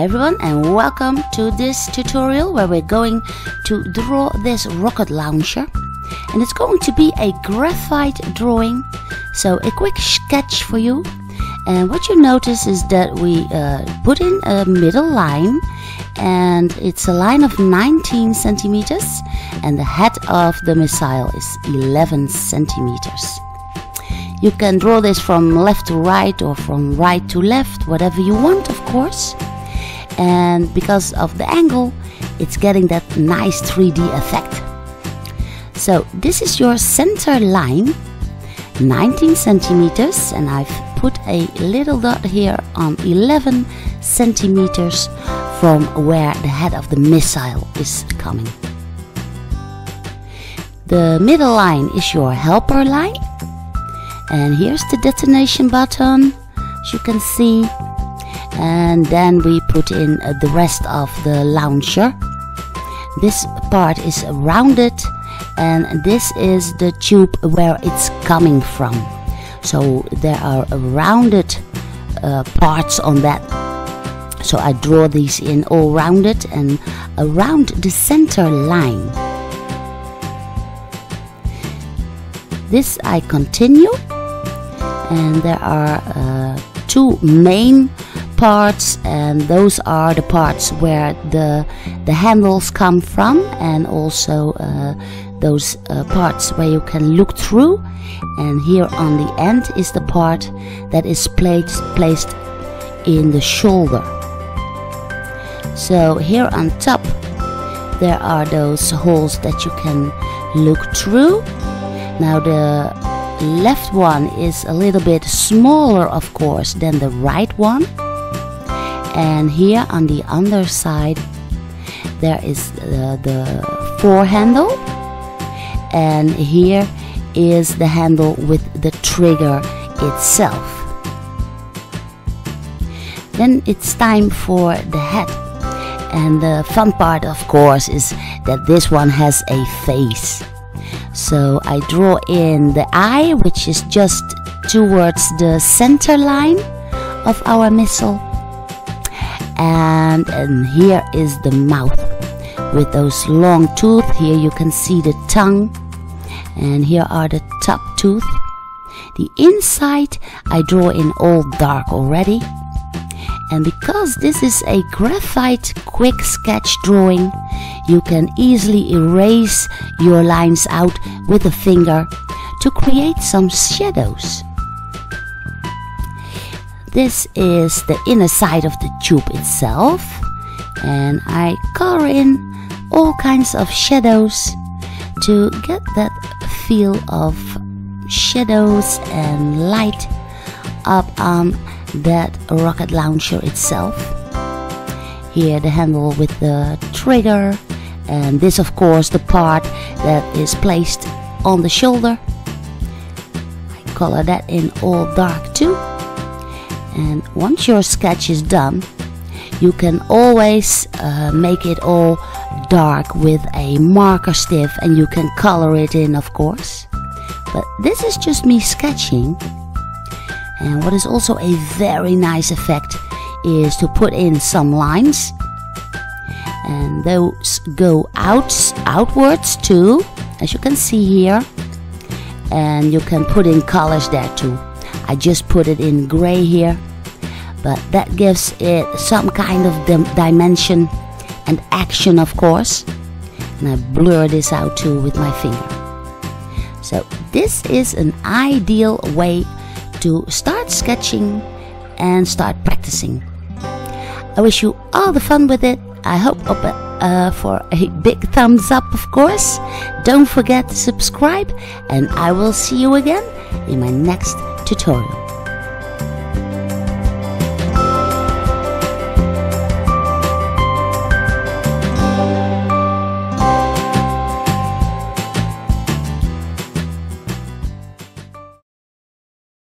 Hi everyone, and welcome to this tutorial where we're going to draw this rocket launcher, and it's going to be a graphite drawing, so a quick sketch for you. And what you notice is that we put in a middle line, and it's a line of 19 centimeters, and the head of the missile is 11 centimeters. You can draw this from left to right or from right to left, whatever you want, of course. And because of the angle, it's getting that nice 3D effect. So this is your center line, 19 centimeters, and I've put a little dot here on 11 centimeters from where the head of the missile is coming. The middle line is your helper line, and here's the detonation button, as you can see. And then we put in the rest of the launcher. This part is rounded, and this is the tube where it's coming from. So there are rounded parts on that. So I draw these in all rounded and around the center line. This I continue, and there are two main parts, and those are the parts where the handles come from, and also those parts where you can look through. And here on the end is the part that is placed in the shoulder. So here on top there are those holes that you can look through. Now the left one is a little bit smaller, of course, than the right one. And here on the underside there is the fore handle, and here is the handle with the trigger itself. Then it's time for the head, and the fun part, of course, is that this one has a face. So I draw in the eye, which is just towards the center line of our missile. And here is the mouth with those long teeth. Here you can see the tongue, and here are the top teeth. The inside I draw in all dark already, and because this is a graphite quick sketch drawing, you can easily erase your lines out with a finger to create some shadows. This is the inner side of the tube itself, and I color in all kinds of shadows to get that feel of shadows and light up on that rocket launcher itself. Here the handle with the trigger, and this, of course, the part that is placed on the shoulder. I color that in all dark too. And once your sketch is done, you can always make it all dark with a marker stick, and you can color it in, of course. But this is just me sketching. And what is also a very nice effect is to put in some lines, and those go outwards too, as you can see here. And you can put in colors there too. I just put it in gray here, but that gives it some kind of dimension and action, of course. And I blur this out too with my finger. So this is an ideal way to start sketching and start practicing. I wish you all the fun with it. I hope for a big thumbs up, of course. Don't forget to subscribe, and I will see you again in my next tutorial.